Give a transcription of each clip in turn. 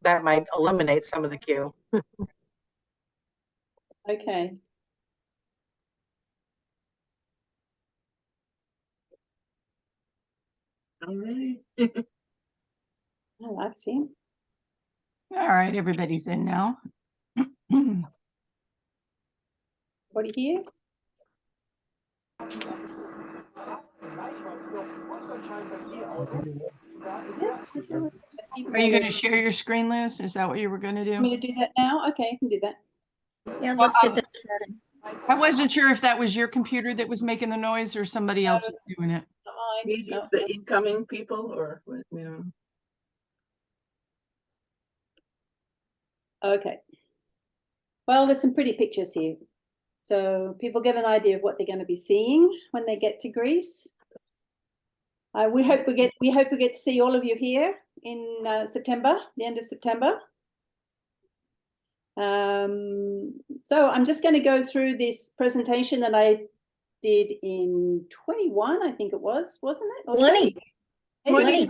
that might eliminate some of the queue. Okay. All right. I like seeing. All right, everybody's in now. What do you hear? Are you going to share your screen, Liz? Is that what you were going to Want me do? to do that now? Okay, I can do that. Yeah, let's get that started. I wasn't sure if that was your computer that was making the noise or somebody else was doing it. Not mine. Maybe No. it's the incoming people or, you know. Okay. Well, there's some pretty pictures here. So people get an idea of what they're going to be seeing when they get to Greece. We hope we get to see all of you here in September, the end of September. So I'm just going to go through this presentation that I did in 21, I think it was, wasn't it? Or 20. 20.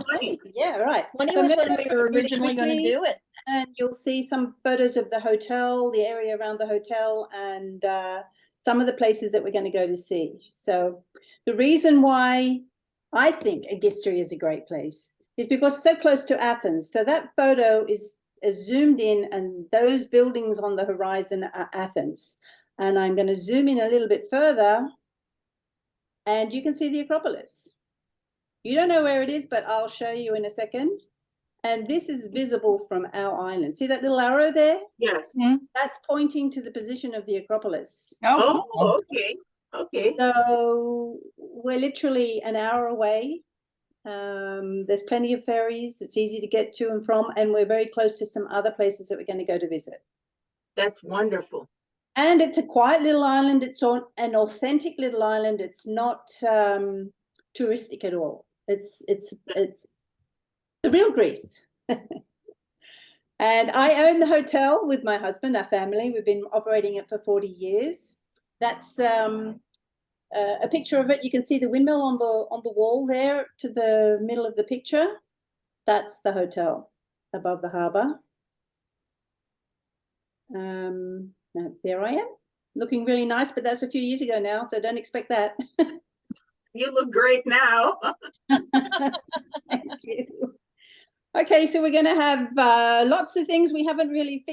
Yeah, right. 20 So was I'm when gonna we go were really originally going to quickly, do it. and you'll see some photos of the hotel, the area around the hotel, and some of the places that we're going to go to see. So the reason why I think Agistria is a great place is because it's so close to Athens. So that photo is zoomed in, and those buildings on the horizon are Athens. And I'm going to zoom in a little bit further, and you can see the Acropolis. You don't know where it is, but I'll show you in a second. And this is visible from our island. See that little arrow there? Yes. That's pointing to the position of the Acropolis. Oh, cool. Oh, okay. Okay. So we're literally an hour away. There's plenty of ferries. It's easy to get to and from, and we're very close to some other places that we're going to go to visit. That's wonderful. And it's a quiet little island. It's on an authentic little island. It's not touristic at all. It's the real Greece. And I own the hotel with my husband, our family. We've been operating it for 40 years. That's a picture of it. You can see the windmill on the wall there to the middle of the picture. That's the hotel above the harbour. There I am, looking really nice, but that's a few years ago now, so don't expect that. You look great now. Thank you. Okay, so we're going to have lots of things. We haven't really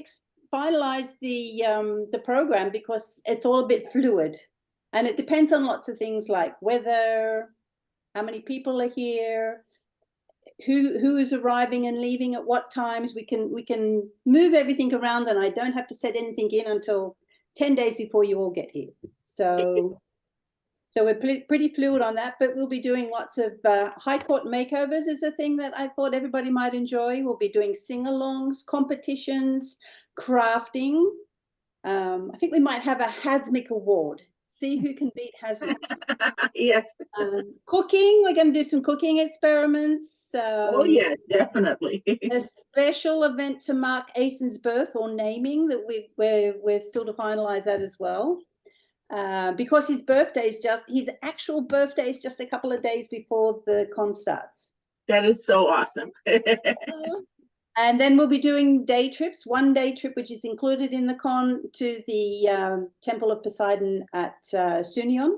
finalized the program because it's all a bit fluid, and it depends on lots of things like weather, how many people are here, who is arriving and leaving at what times. We can move everything around, and I don't have to set anything in until 10 days before you all get here. So we're pretty fluid on that, but we'll be doing lots of high court makeovers is a thing that I thought everybody might enjoy. We'll be doing sing-alongs, competitions, crafting. I think we might have a Hasmic award. See who can beat Hasmic. Yes. Cooking, we're going to do some cooking experiments. Oh, yes, definitely. A special event to mark Asen's birth or naming that we're still to finalize that as well. Because his actual birthday is just a couple of days before the con starts. That is so awesome. And then we'll be doing day trips, 1 day trip, which is included in the con, to the Temple of Poseidon at Sunion.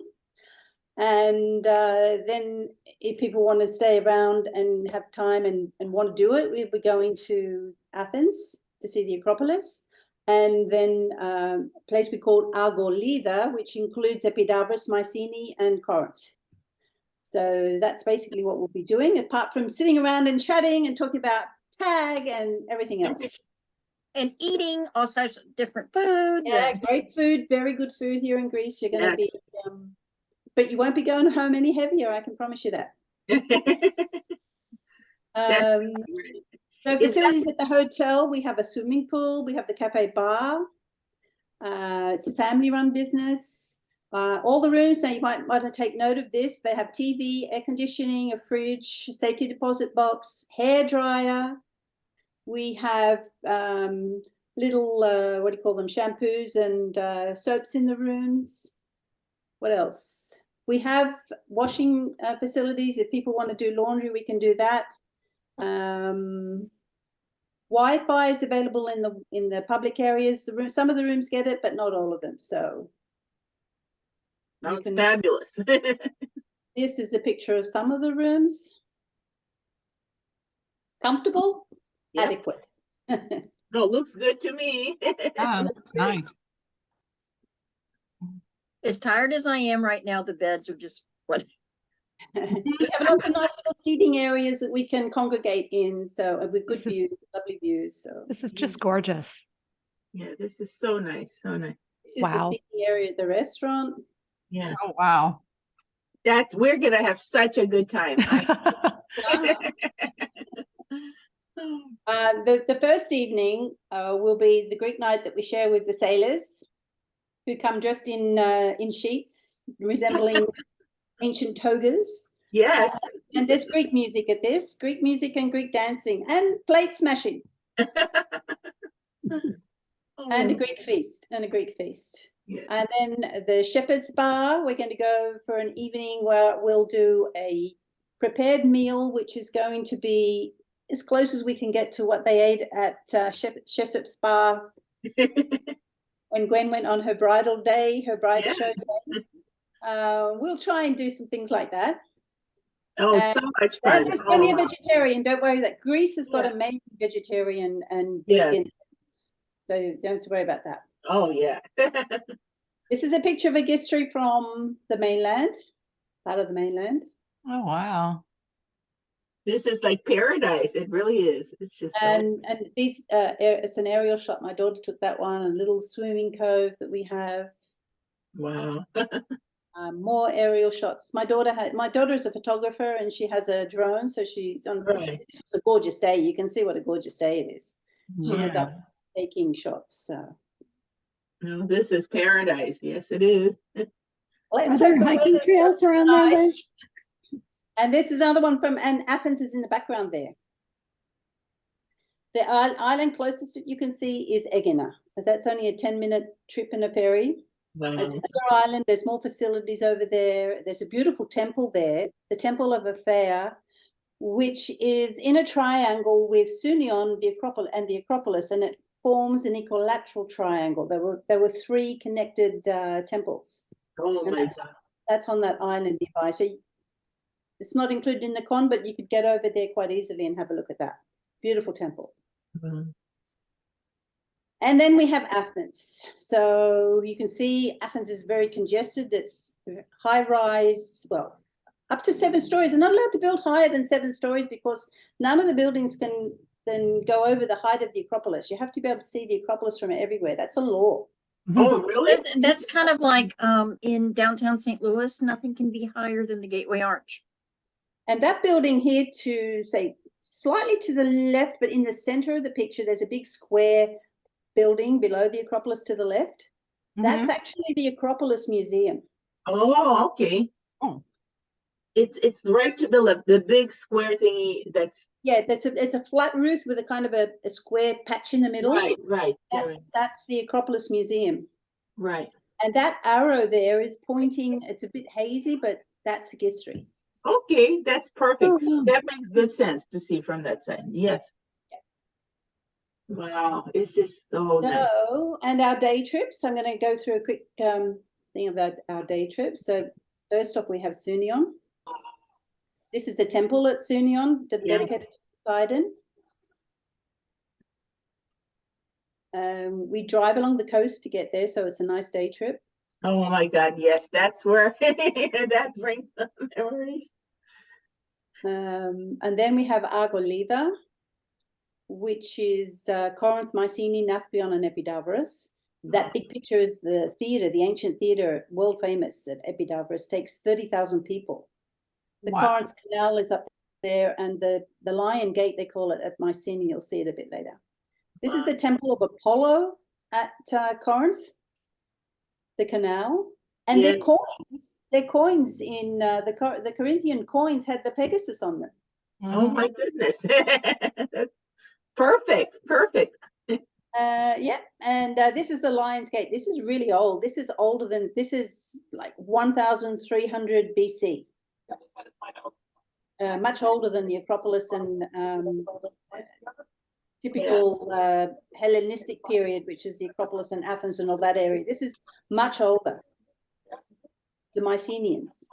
And then if people want to stay around and have time and want to do it, we'll be going to Athens to see the Acropolis. And then a place we call Argolida, which includes Epidavros, Mycenae, and Corinth. So that's basically what we'll be doing, apart from sitting around and chatting and talking about tag and everything else. And eating all sorts of different foods. Yeah, great food, very good food here in Greece. You're going to be, but you won't be going home any heavier, I can promise you that. So facilities at the hotel, we have a swimming pool, we have the cafe bar. It's a family-run business. All the rooms, now you might want to take note of this, they have TV, air conditioning, a fridge, safety deposit box, hair dryer. We have little, what do you call them, shampoos and soaps in the rooms. What else? We have washing facilities. If people want to do laundry, we can do that. Wi-Fi is available in the public areas. Some of the rooms get it, but not all of them. So That's fabulous. this is a picture of some of the rooms. Comfortable, Yep. adequate. No, it looks good to me. Ah, that's nice. As tired as I am right now, the beds are just what? We have lots of nice little seating areas that we can congregate in. So with good This is- views, lovely views. So This is just gorgeous. Yeah, this is so nice, so nice. this is Wow. the seating area at the restaurant. Yeah, Oh, wow. we're gonna have such a good time. The first evening will be the Greek night that we share with the sailors, who come dressed in sheets resembling ancient togas. Yes. And there's Greek music at this, Greek music and Greek dancing and plate smashing and a Greek feast Yeah. And then the Shepherd's Bar, we're going to go for an evening where we'll do a prepared meal, which is going to be as close as we can get to what they ate at Shepherd's Bar when Gwen went on her bridal day, her bride show day. We'll try and do some things like that. Oh, so much fun. And there's plenty of Oh, vegetarian. Don't worry, that Greece has got Yeah. amazing vegetarian and Yes. vegan. So you don't have to worry about that. oh, yeah. This is a picture of a history from the mainland, part of the mainland. Oh, wow. This is like paradise. It really is. It's just so And these it's an aerial shot. My daughter took that one, a little swimming cove that we have. wow. More aerial shots. My daughter is a photographer and she has a drone, so she's on Right. It's a gorgeous day. You can see what a gorgeous day it is. She has Yeah. up taking shots. So No, this is paradise. Yes, it is. let's Are there hope the hiking weather's trails just as around there, then? nice. And this is another one and Athens is in the background there. The island closest that you can see is Egina, but that's only a 10-minute trip in a ferry. Wow. It's another island. There's more facilities over there. There's a beautiful temple there, the Temple of Athea, which is in a triangle with Sunion, the Acropolis, and it forms an equilateral triangle. There were three connected temples. Oh And my God. That's on that island nearby. So it's not included in the con, but you could get over there quite easily and have a look at that. Beautiful temple. Mhm. And then we have Athens. So you can see Athens is very congested. It's high rise, well, up to 7 stories. They're not allowed to build higher than 7 stories because none of the buildings can then go over the height of the Acropolis. You have to be able to see the Acropolis from everywhere. That's a law. Oh, really? That's kind of like in downtown St. Louis, nothing can be higher than the Gateway Arch. And that building here to say slightly to the left, but in the center of the picture, there's a big square building below the Acropolis to the left. That's actually the Acropolis Museum. Oh, okay. Oh. It's right to the left, the big square thingy that's Yeah, it's a flat roof with a kind of a square patch in the middle. right, That's the Acropolis Museum. right. And that arrow there is pointing, it's a bit hazy, but that's history. Okay, that's perfect. Oh, wow. That makes good sense to see from that side. Yes. Wow, it's just so nice. So, and our day trips, I'm going to go through a quick thing about our day trips. So first off, we have Sunion. This is the temple at Sunion, dedicated to Poseidon. We drive along the coast to get there, so it's a nice day trip. Oh my God, yes, that's where that brings the memories. And then we have Argolida, which is Corinth, Mycenae, Naphlion, and Epidaurus. That big picture is the theater, the ancient theater, world famous at Epidaurus, takes 30,000 people. The Wow. Corinth Canal is up there, and the Lion Gate, they call it, at Mycenae. You'll see it a bit later. This is the Temple of Apollo at Corinth, the canal. And Yeah. their coins in the Corinthian coins had the Pegasus on them. Oh my goodness. Perfect, perfect. Yeah, and this is the Lion's Gate. This is really old. This is older than, this is like 1,300 BC. Much older than the Acropolis and typical Hellenistic period, which is the Acropolis in Athens and all that area. This is much older, the Mycenaeans.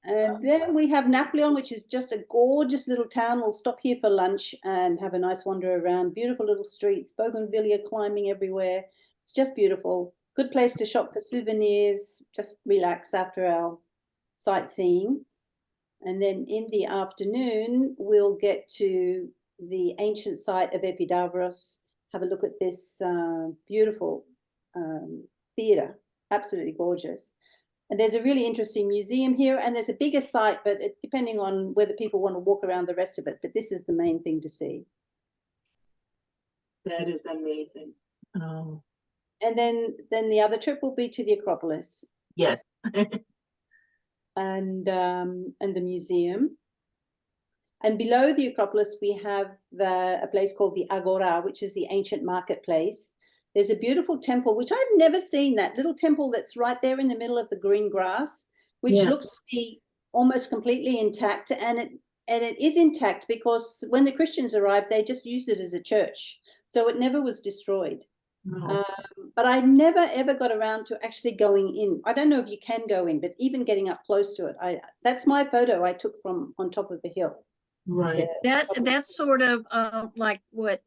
And then we have Napoleon, which is just a gorgeous little town. We'll stop here for lunch and have a nice wander around. Beautiful little streets, bougainvillea climbing everywhere. It's just beautiful. Good place to shop for souvenirs, just relax after our sightseeing. And then in the afternoon, we'll get to the ancient site of Epidavros, have a look at this beautiful theatre, absolutely gorgeous. And there's a really interesting museum here, and there's a bigger site, but depending on whether people want to walk around the rest of it, but this is the main thing to see. That is amazing. Oh, And then the other trip will be to the Acropolis yes. and the museum. And below the Acropolis, we have a place called the Agora, which is the ancient marketplace. There's a beautiful temple, which I've never seen, that little temple that's right there in the middle of the green grass, which looks to be almost completely intact. And it is intact because when the Christians arrived, they just used it as a church. So it never was destroyed. No. But I never, ever got around to actually going in. I don't know if you can go in, but even getting up close to it, that's my photo I took from on top of the hill. Right. That's sort of like what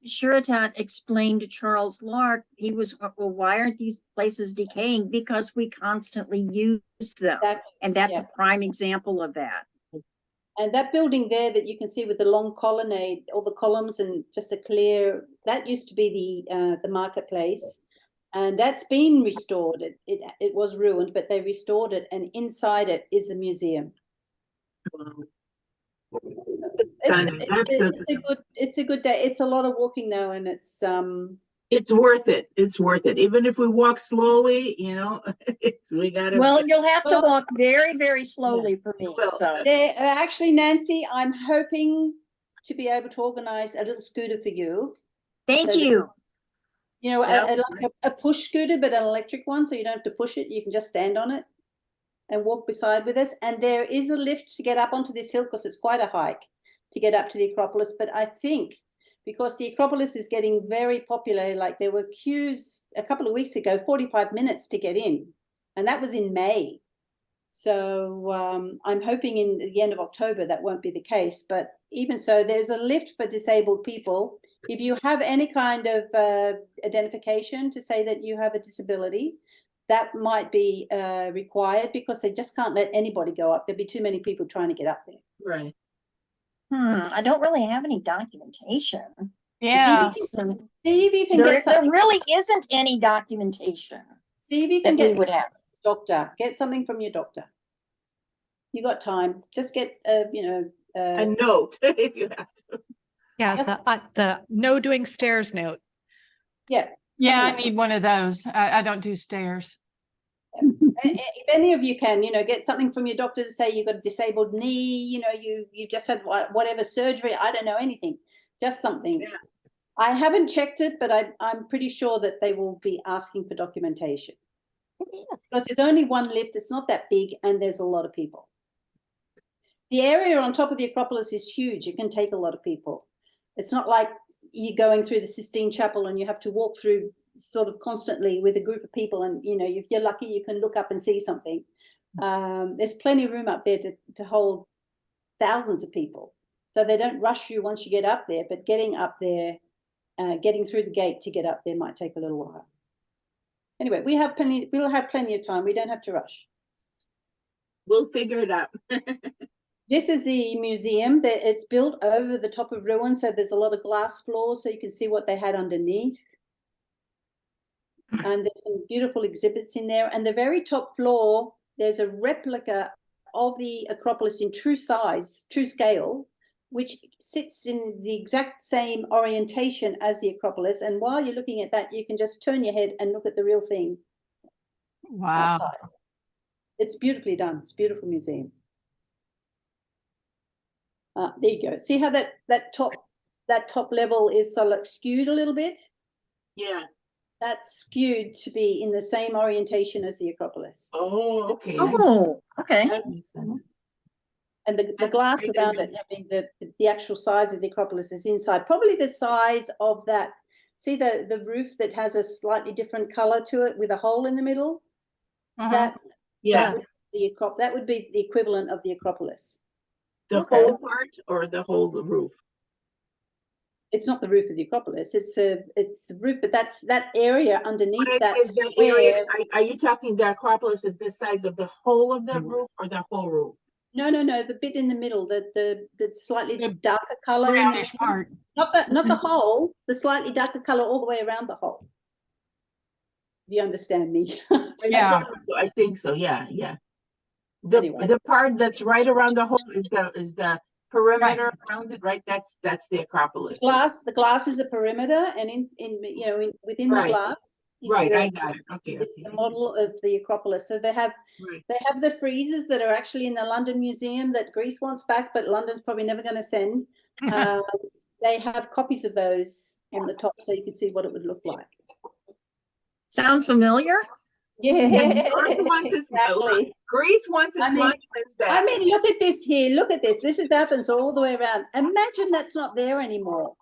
Sheratat explained to Charles Lark. He was, well, why aren't these places decaying? Because we constantly use them. Exactly. And that's Yeah. a prime example of that. And that building there that you can see with the long colonnade, all the columns and just a clear, that used to be the marketplace. And that's been restored. It was ruined, but they restored it. And inside it is a museum. It's a good day. It's a lot of walking though, and it's worth it. It's worth it. Even if we walk slowly, we gotta. Well, you'll have to walk very, very slowly for me. Well, So actually, Nancy, I'm hoping to be able to organize a little scooter for you. thank you. Like a push scooter, but an electric one, so you don't have to push it. You can just stand on it and walk beside with us. And there is a lift to get up onto this hill because it's quite a hike to get up to the Acropolis. But I think because the Acropolis is getting very popular, like there were queues a couple of weeks ago, 45 minutes to get in, and that was in May. So I'm hoping in the end of October that won't be the case. But even so, there's a lift for disabled people. If you have any kind of identification to say that you have a disability, that might be required because they just can't let anybody go up. There'd be too many people trying to get up there. Right. I don't really have any documentation. Yeah. See if you can There really isn't any documentation. See if you can that we get would have. doctor. Get something from your doctor. You got time. Just get A note if you have to. Yeah, Yes. the no doing stairs note. Yeah. Yeah, I need one of those. I don't do stairs. If any of you can, get something from your doctor to say you've got a disabled knee, you just had whatever surgery, I don't know anything, just something. Yeah. I haven't checked it, but I'm pretty sure that they will be asking for documentation. Because there's only one lift, it's not that big, and there's a lot of people. The area on top of the Acropolis is huge. It can take a lot of people. It's not like you're going through the Sistine Chapel and you have to walk through sort of constantly with a group of people, and if you're lucky you can look up and see something. There's plenty of room up there to hold thousands of people, so they don't rush you once you get up there, but getting up there, getting through the gate to get up there might take a little while. Anyway, we'll have plenty of time. We don't have to rush. We'll figure it out. This is the museum. It's built over the top of ruins, so there's a lot of glass floors so you can see what they had underneath. And there's some beautiful exhibits in there. And the very top floor, there's a replica of the Acropolis in true size, true scale, which sits in the exact same orientation as the Acropolis. And while you're looking at that, you can just turn your head and look at the real thing. Wow. Outside. It's beautifully done. It's a beautiful museum. There you go. See how that top level is sort of skewed a little bit? Yeah. That's skewed to be in the same orientation as the Acropolis. Oh, okay. Oh, okay. That makes sense. And the That's glass great. around it, I mean, the actual size of the Acropolis is inside, probably the size of that. See the roof that has a slightly different color to it with a hole in the middle? That Yeah, that would be the equivalent of the Acropolis. the Okay. whole part or the whole roof? It's not the roof of the Acropolis. It's the roof, but that's that area underneath What that is that area? Are you talking the Acropolis is the size of the whole of the roof or the whole roof? No, the bit in the middle, the slightly The darker color. brownish part. Not the hole, the slightly darker color all the way around the hole. If you understand me. Yeah. I think so. Yeah, yeah. The Anyway. the part that's right around the hole is the perimeter around it, right? That's the Acropolis. The glass is a perimeter, and within the Right. glass is Right, the, I got it. Okay. is the model of the Acropolis. So they have the friezes that are actually in the London Museum that Greece wants back, but London's probably never going to send. They have copies of those on the top, so you can see what it would look like. Sound familiar? Yeah, exactly. Greece wants its monuments back. I mean, look at this here. Look at this. This has happened all the way around. Imagine that's not there anymore.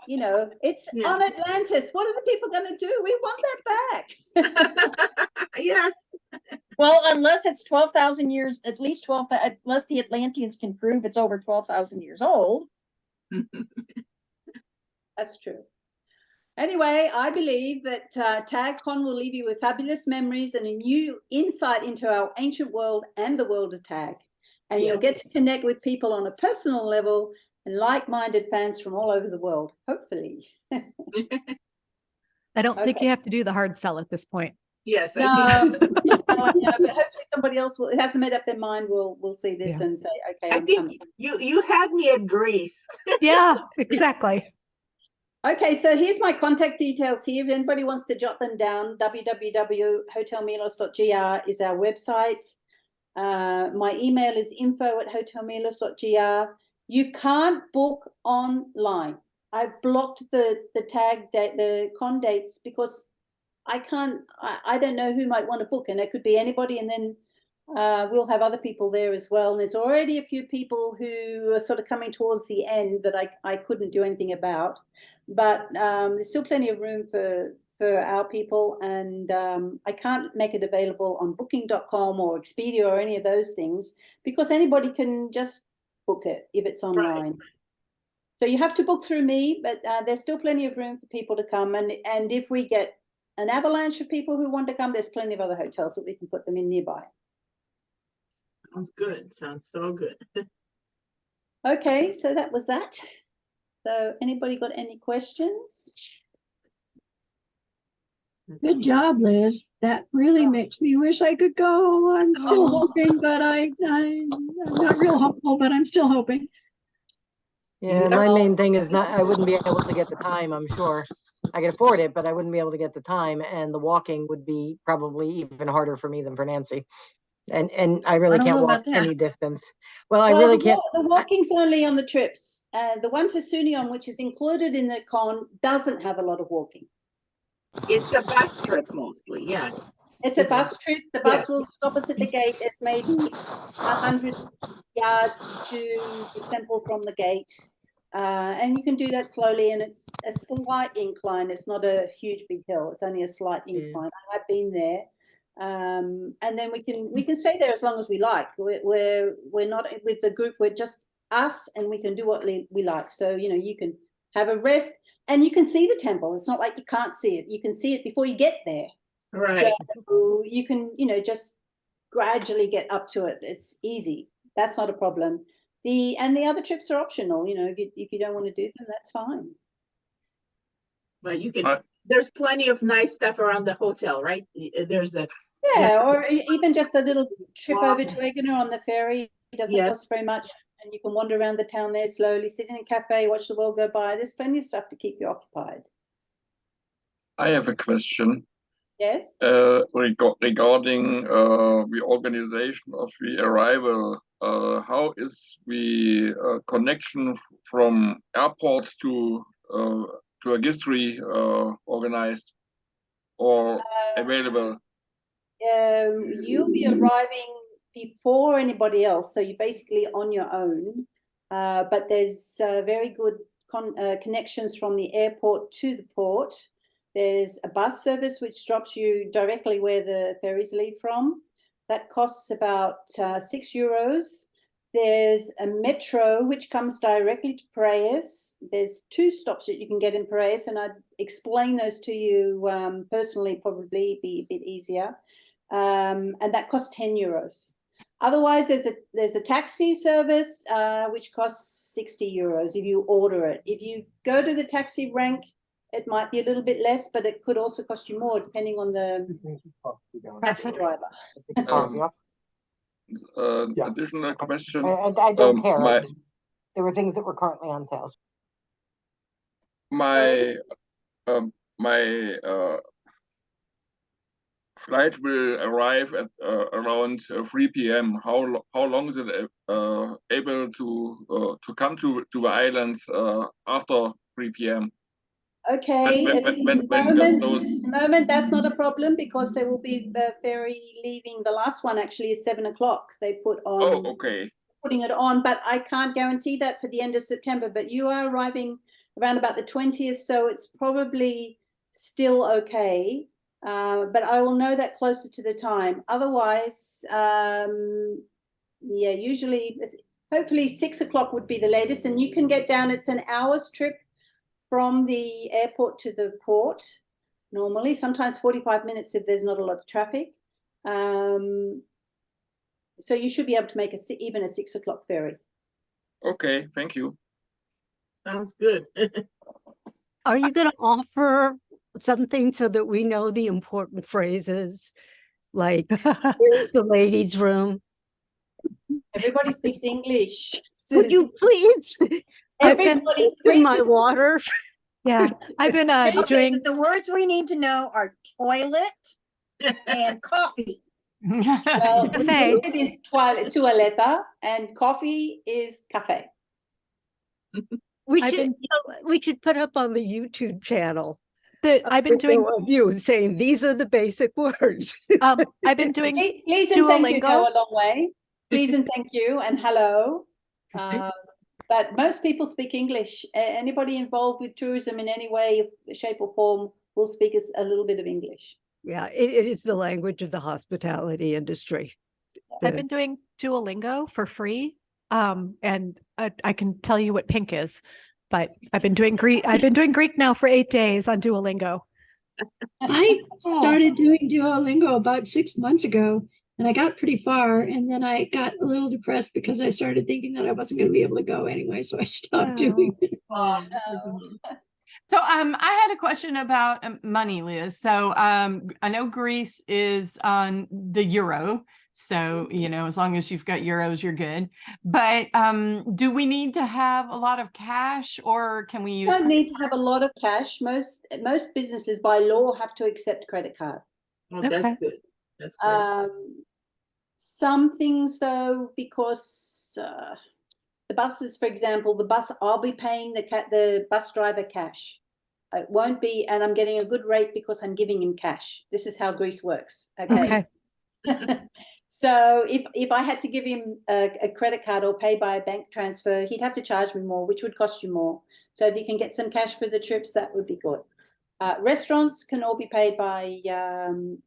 You know, it's on Atlantis. What are the people going to do? We want that back. Yes. Well, unless it's 12,000 years, at least 12, unless the Atlanteans can prove it's over 12,000 years old. That's true. Anyway, I believe that TagCon will leave you with fabulous memories and a new insight into our ancient world and the world of tag. And you'll get to connect with people on a personal level and like-minded fans from all over the world, hopefully. I don't think you have to do the hard sell at this point. Yes. No, but hopefully somebody else who hasn't made up their mind will see this and say, okay, I'm coming. You had me at Greece. Yeah, exactly. Okay, so here's my contact details here. If anybody wants to jot them down, www.hotelmilos.gr is our website. My email is info@hotelmilos.gr. You can't book online. I've blocked the tag date, the con dates, because I don't know who might want to book, and it could be anybody, and then we'll have other people there as well. And there's already a few people who are sort of coming towards the end that I couldn't do anything about. But there's still plenty of room for our people, and I can't make it available on booking.com or Expedia or any of those things, because anybody can just book it if it's online. Right. So you have to book through me, but there's still plenty of room for people to come. And if we get an avalanche of people who want to come, there's plenty of other hotels that we can put them in nearby. Sounds good. Sounds so good. Okay, so that was that. So anybody got any questions? Good job, Liz. That really makes me wish I could go. I'm still hoping, but I'm not real hopeful, but I'm still hoping. Yeah, my main thing is I wouldn't be able to get the time, I'm sure. I could afford it, but I wouldn't be able to get the time, and the walking would be probably even harder for me than for Nancy. And I really can't walk any distance. Well, I really can't. The walking's only on the trips. The one to Sunion, which is included in the con, doesn't have a lot of walking. It's a bus trip mostly, yeah. It's a bus trip. The bus will stop us at the gate. There's maybe 100 yards to the temple from the gate. And you can do that slowly, and it's a slight incline. It's not a huge big hill. It's only a slight incline. I've been there. And then we can stay there as long as we like. We're not with the group, we're just us, and we can do what we like. So you can have a rest, and you can see the temple. It's not like you can't see it. You can see it before you get there, right? So you can just gradually get up to it. It's easy. That's not a problem. The other trips are optional. If you don't want to do them, that's fine. Well, you can. There's plenty of nice stuff around the hotel, right? There's a or even just a little trip over to Eggener on the ferry. It doesn't cost very much, and you can wander around the town there slowly, sit in a cafe, watch the world go by. There's plenty of stuff to keep you occupied. I have a question. Yes. Regarding the organization of the arrival, how is the connection from airport to a history organized or available? You'll be arriving before anybody else, so you're basically on your own. But there's very good connections from the airport to the port. There's a bus service which drops you directly where the ferries leave from. That costs about €6. There's a metro which comes directly to Piraeus. There's 2 stops that you can get in Piraeus, and I'd explain those to you personally, probably be a bit easier. And that costs €10. Otherwise, there's a taxi service which costs €60 if you order it. If you go to the taxi rank, it might be a little bit less, but it could also cost you more depending on the taxi driver. Additional question. I don't care. my- There were things that were currently on sale. My flight will arrive at around 3 p.m. How long is it able to come to the islands after 3 p.m.? Okay, When at the moment that's not a problem because there will be the ferry leaving. The last one actually is 7 o'clock. They put on. Oh, okay. Putting it on, but I can't guarantee that for the end of September. But you are arriving around about the 20th, so it's probably still okay. But I will know that closer to the time. Otherwise, yeah, usually, hopefully 6 o'clock would be the latest, and you can get down. It's an hour's trip from the airport to the port. Normally, sometimes 45 minutes if there's not a lot of traffic. So you should be able to make even a 6 o'clock ferry. Okay, thank you. Sounds good. Are you going to offer something so that we know the important phrases? Like, where's the ladies' room? Everybody speaks English. Would you please? Everybody in my water. Yeah, I've been doing. The words we need to know are toilet and coffee. Well, Cafe. it is toaleta and coffee is cafe. We I've should put up on the YouTube channel. I've been doing. A view saying these are the basic words. I've been doing. Please and thank you Duolingo. go a long way. Please and thank you and hello. But most people speak English. Anybody involved with tourism in any way, shape or form will speak a little bit of English. Yeah, it is the language of the hospitality industry. I've been doing Duolingo for free. And I can tell you what pink is, but I've been doing Greek. I've been doing Greek now for 8 days on Duolingo. I started doing Duolingo about 6 months ago, and I got pretty far, and then I got a little depressed because I started thinking that I wasn't going to be able to go anyway, so I stopped doing it. So I had a question about money, Liz. So I know Greece is on the euro. So, you know, as long as you've got euros, you're good. But do we need to have a lot of cash, or can we use? You don't need to have a lot of cash. Most businesses by law have to accept credit card. Oh, that's good. That's good. Some things though, because the buses, for example, I'll be paying the bus driver cash. It won't be, and I'm getting a good rate because I'm giving him cash. This is how Greece works. Okay. So if I had to give him a credit card or pay by a bank transfer, he'd have to charge me more, which would cost you more. So if you can get some cash for the trips, that would be good. Restaurants can all be paid by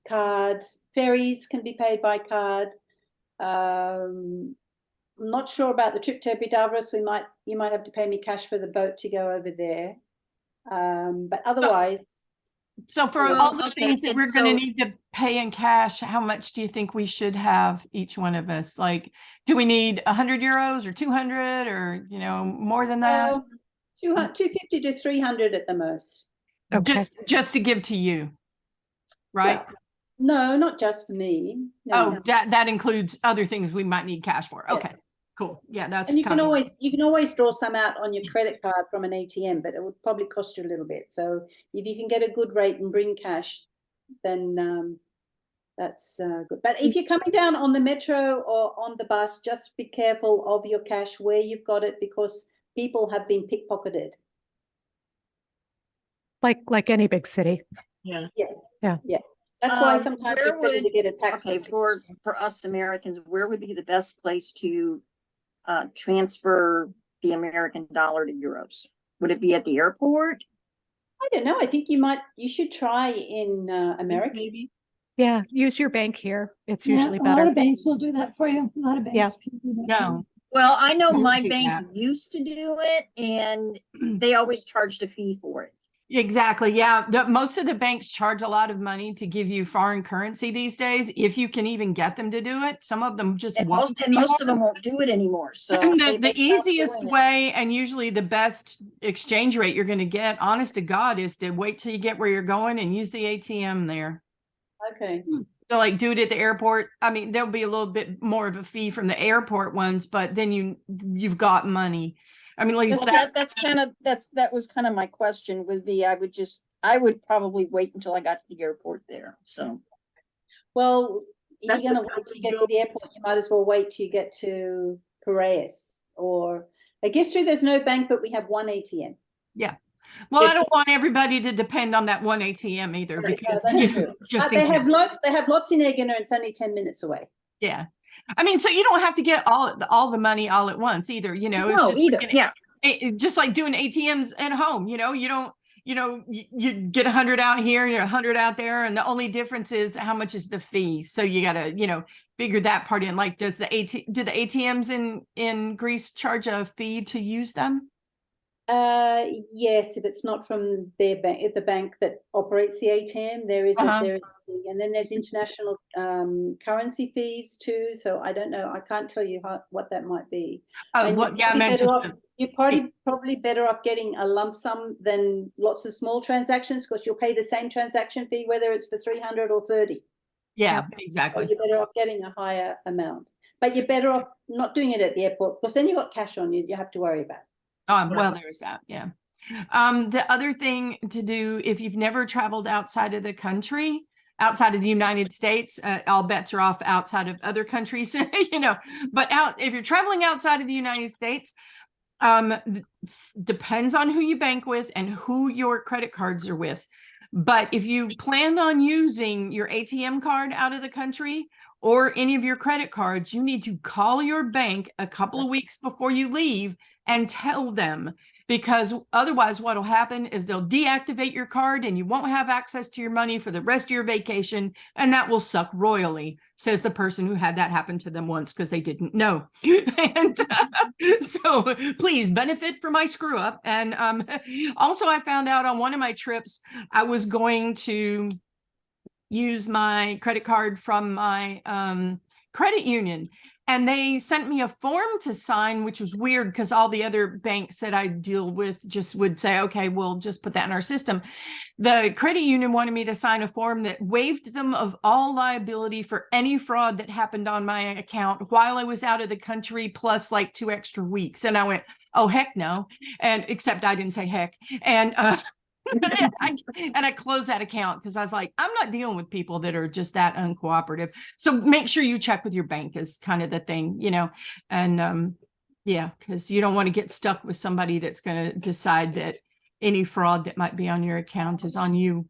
card. Ferries can be paid by card. I'm not sure about the trip to Epidavros. You might have to pay me cash for the boat to go over there. But otherwise. So for all the things that we're going to need to pay in cash, how much do you think we should have each one of us? Like, do we need 100 euros or 200 or, you know, more than that? 250 to 300 at the most. Okay. Just to give to you, right? Well, no, not just for me. No. Oh, that includes other things we might need cash for. Okay. Yeah. Cool. Yeah, that's. And you can always draw some out on your credit card from an ATM, but it would probably cost you a little bit. So if you can get a good rate and bring cash, then that's good. But if you're coming down on the metro or on the bus, just be careful of your cash where you've got it, because people have been pickpocketed. Like any big city. Yeah. That's why sometimes where it's better to would- get a tax. Okay, for us Americans, where would be the best place to transfer the American dollar to euros? Would it be at the airport? I don't know. I think you should try in America. Maybe. Yeah, use your bank here. It's Yeah, usually a lot better. of banks will do that for you. A lot of banks can do that. for you. No. Well, I know Don't my do bank that. used to do it and they always charged a fee for it. Exactly. Yeah. Most of the banks charge a lot of money to give you foreign currency these days. If you can even get them to do it, some of them just And won't. most of them won't do it anymore. So And they the stopped easiest doing it. way and usually the best exchange rate you're going to get, honest to God, is to wait till you get where you're going and use the ATM there. Okay. So like do it at the airport. I mean, there'll be a little bit more of a fee from the airport ones, but then you've got money. I mean, like That was kind of my question would be, I would probably wait until I got to the airport there. So Well, if That's you're going a to wait till you get good to the airport, you might as well wait till you get to Piraeus. Or I guess true, there's no bank, but we have one ATM. yeah. Well, I don't want everybody to depend on that one ATM either because that's you true. know, just They in have case. lots in Eggen, and it's only 10 minutes away. Yeah. I mean, so you don't have to get all the money all at once either, you know. It's no, just either. like Yeah. just like doing ATMs at home, you know, you get 100 out here and 100 out there. And the only difference is how much is the fee. So you got to, figure that part in. Like, do the ATMs in Greece charge a fee to use them? Yes, if it's not from their bank, the bank that operates the ATM, there is Uh-huh. a fee. And then there's international currency fees too. So I don't know. I can't tell you what that might be. Oh, And well, yeah, I meant you're probably better off getting a lump sum than lots of small transactions because you'll pay the same transaction fee whether it's for 300 or 30. yeah, So exactly. you're better off getting a higher amount. But you're better off not doing it at the airport because then you've got cash on you have to worry about. Well, there's that. Yeah. The other thing to do if you've never traveled outside of the country, outside of the United States, all bets are off outside of other countries, but if you're traveling outside of the United States, depends on who you bank with and who your credit cards are with. But if you plan on using your ATM card out of the country or any of your credit cards, you need to call your bank a couple of weeks before you leave and tell them, because otherwise what will happen is they'll deactivate your card and you won't have access to your money for the rest of your vacation. And that will suck royally, says the person who had that happen to them once because they didn't know. And so please benefit from my screw up. And also I found out on one of my trips, I was going to use my credit card from my credit union. And they sent me a form to sign, which was weird because all the other banks that I deal with just would say, okay, we'll just put that in our system. The credit union wanted me to sign a form that waived them of all liability for any fraud that happened on my account while I was out of the country, plus like 2 extra weeks. And I went, oh, heck no. And except I didn't say heck. And I closed that account because I was like, I'm not dealing with people that are just that uncooperative. So make sure you check with your bank is kind of the thing, and yeah, because you don't want to get stuck with somebody that's going to decide that any fraud that might be on your account is on you.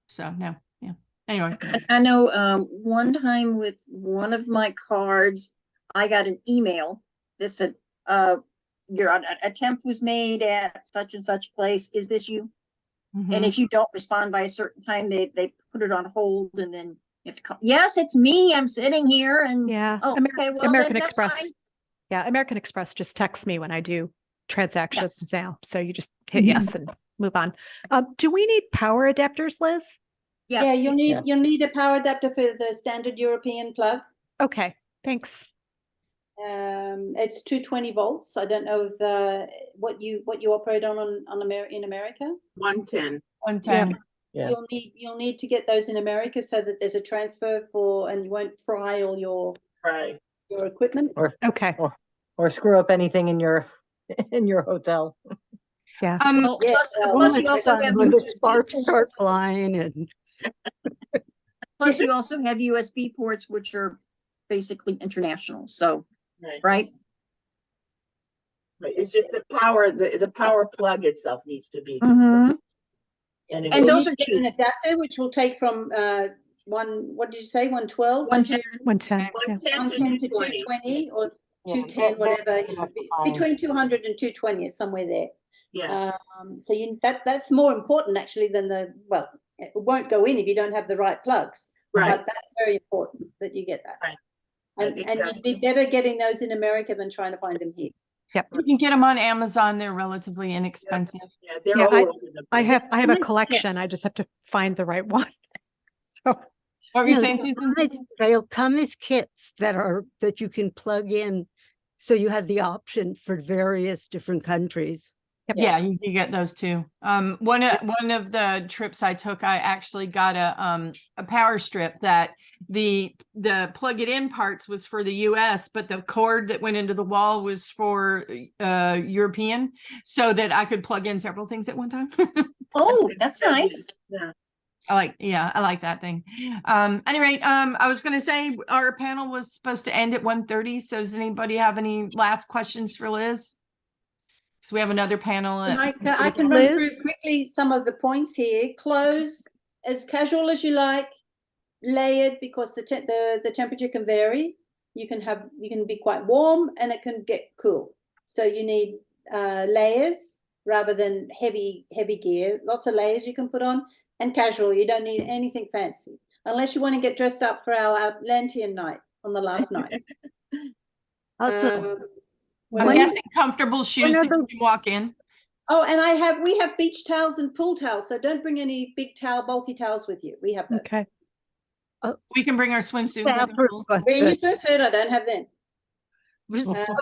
So no, yeah. Anyway. I know one time with one of my cards, I got an email that said, your attempt was made at such and such place. Is this you? And if you don't respond by a certain time, they put it on hold, and then you have to call. Yes, it's me. I'm sitting here, and Yeah. okay, well, American that's Express. fine. Yeah, American Express just texts me when I do transactions Yes. now. So you just hit yes and move on. Do we need power adapters, Liz? Yeah, Yes. you'll need a power adapter for the standard European plug. Okay, thanks. It's 220 volts. I don't know what you operate on in America. 110. 110. Yeah. You'll need to get those in America so that there's a transfer and you won't fry all your equipment. Okay. Or screw up anything in your hotel. Yeah. Well, plus you also have When the sparks start flying and plus you also have USB ports, which are basically international. So, Right. right? Right. It's just the power plug itself needs to be. Mm-hmm. And And those you are need to get an adapter, which will take from what did you say? 112? 110. 110. Yeah. 110 to 220 or Yeah, 210, whatever. that's fine. Between 200 and 220, it's somewhere there. Yeah, So that's more important actually than well, it won't go in if you don't have the right plugs. right. But that's very important that you get that. Right. And Exactly. you'd be better getting those in America than trying to find them here. You can get them on Amazon. They're relatively inexpensive. Yeah, they're Yeah, all over the I place. have a collection. I just have to find the right one. So What were you No, saying, Susan? they'll come as kits that you can plug in, so you have the option for various different countries. Yeah, you can get those too. One of the trips I took, I actually got a power strip that the plug it in parts was for the US, but the cord that went into the wall was for European, so that I could plug in several things at one time. Oh, that's nice. Yeah. I like that thing. Anyway, I was gonna say our panel was supposed to end at 1:30. So does anybody have any last questions for Liz? So we have another panel. I can run through quickly some of the points here. Clothes as casual as you like, layered because the temperature can vary. You can be quite warm and it can get cool. So you need layers rather than heavy gear. Lots of layers you can put on, and casual. You don't need anything fancy unless you want to get dressed up for our Atlantean night on the last night. I'm guessing comfortable shoes that you can walk in. Oh, and we have beach towels and pool towels, so don't bring any big bulky towels with you. We have those. okay. We can bring our swimsuit. Bring your swimsuit. I don't have them.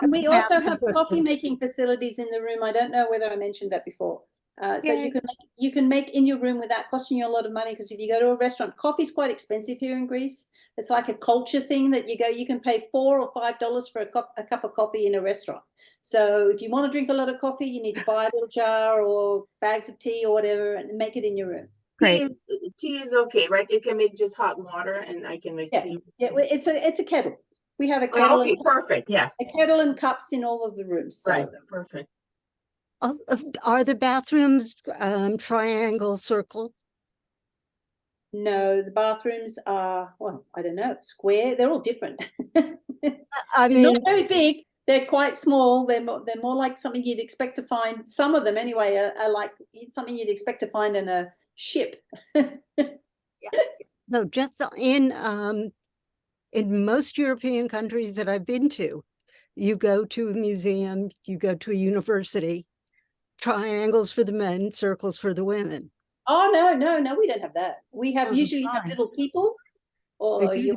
And we also have coffee making facilities in the room. I don't know whether I mentioned that before. So you can make in your room without costing you a lot of money, because if you go to a restaurant, coffee's quite expensive here in Greece. It's like a culture thing that you can pay $4 or $5 for a cup of coffee in a restaurant. So if you want to drink a lot of coffee, you need to buy a little jar or bags of tea or whatever and make it in your room. Great. Tea is okay, right? It can make just hot water, and I can make tea. Yeah, it's a kettle. We have a kettle. Oh, okay, perfect. Yeah, a kettle and cups in all of the rooms. So. right, perfect. Are the bathrooms triangle, circle? No, the bathrooms are, well, I don't know, square. They're all different. I mean, not very big. They're quite small. They're more like something you'd expect to find. Some of them, anyway, are like something you'd expect to find in a ship. No, just in most European countries that I've been to, you go to a museum, you go to a university, triangles for the men, circles for the women. Oh, no, we don't have that. We have usually have little people. Or I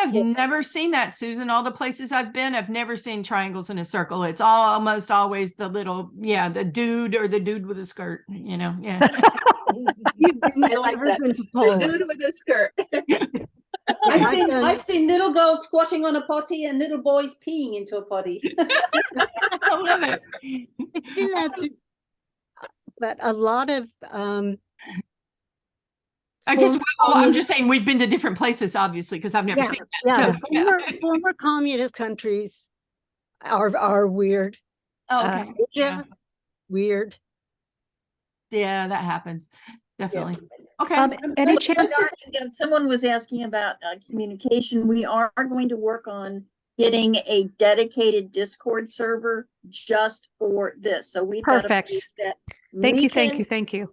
have never seen that, Susan. All the places I've been, I've never seen triangles in a circle. It's almost always the little, the dude or the dude with a skirt, yeah. I like that. The dude with a skirt. I've seen little girls squatting on a potty and little boys peeing into a potty. I love it. It's in that too. But a lot of I guess I'm just saying we've been to different places, obviously, because I've never seen that. Former communist countries are weird. Oh, okay. Asia, weird. Yeah, that happens. Definitely. Okay. Any chance? Someone was asking about communication. We are going to work on getting a dedicated Discord server just for this. So we've got a place that Thank you.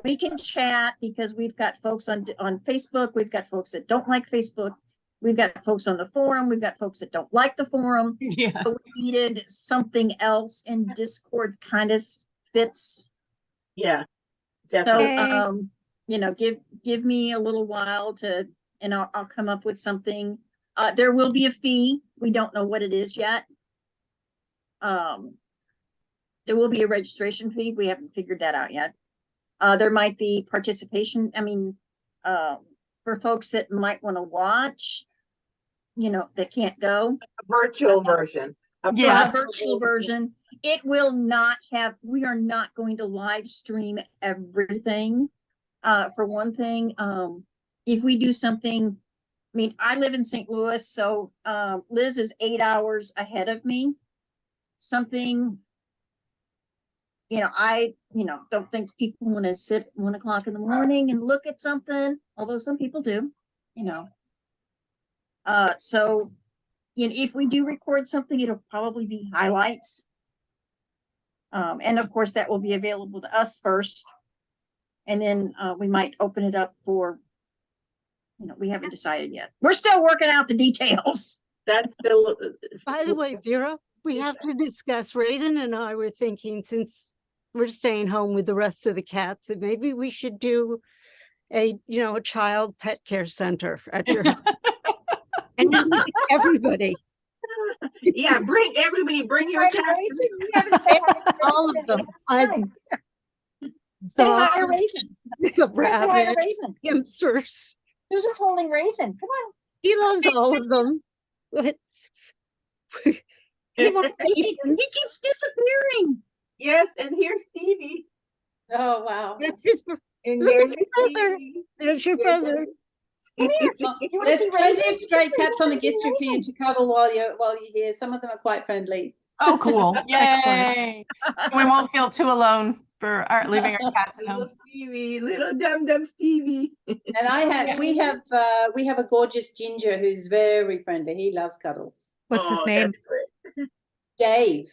We can chat because we've got folks on Facebook. We've got folks that don't like Facebook. We've got folks on the forum. We've got folks that don't like the forum. Yeah. So we needed something else, and Discord kind of fits. Yeah, definitely. So, give me a little while and I'll come up with something. There will be a fee. We don't know what it is yet. There will be a registration fee. We haven't figured that out yet. There might be participation. I mean, for folks that might want to watch, that can't go. A virtual version. A virtual version. It will not have, we are not going to live stream everything. For one thing, if we do something, I mean, I live in St. Louis, so Liz is 8 hours ahead of me. Something I don't think people want to sit at 1 o'clock in the morning and look at something, although some people do, so, if we do record something, it'll probably be highlights. And of course that will be available to us first. And then, we might open it up for, we haven't decided yet. We're still working out the details. That's still. By the way, Vera, we have to discuss, Raisin and I were thinking, since we're staying home with the rest of the cats, that maybe we should do a child pet care center at your house. And just take everybody. Yeah, bring everybody, bring your cats. All of them. Say hi to Raisin. The Say hi to rabbit, Raisin. hamsters. Who's just holding Raisin? Come on. He loves all of them. He keeps disappearing. Yes, and here's Stevie. Oh, wow. That's his, And look there's at your brother. Stevie. There's your Yes, brother. Come here. You want to There's see plenty Raisin? of stray cats on a You wanna see guest trip Raisin? to cuddle while you're here. Some of them are quite friendly. Oh, cool. Yay. We won't feel too alone for leaving our cats at Little home. Stevie, little dum Stevie. And we have a gorgeous ginger who's very friendly. He loves cuddles. What's his Oh, name? that's great. Dave.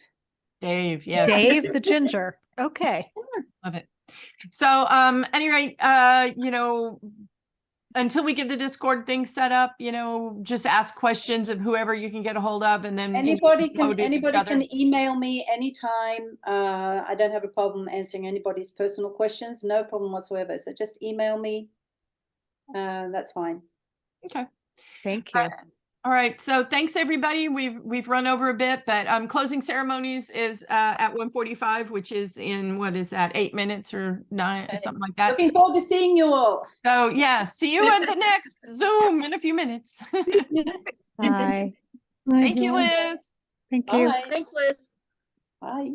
Dave, yes. Dave the ginger. Okay. Love it. So, any rate, until we get the Discord thing set up, just ask questions of whoever you can get a hold of, and then Anybody load it together. can email me anytime. I don't have a problem answering anybody's personal questions. No problem whatsoever. So just email me. That's fine. Okay. Thank you. All right. So thanks everybody. We've run over a bit, but closing ceremonies is at 1:45, which is in, what is that, 8 minutes or 9, something like that. Looking forward to seeing you all. So yeah, see you at the next Zoom in a few minutes. Bye. Thank you, Liz. Thank you. Bye. Thanks, Liz. Bye.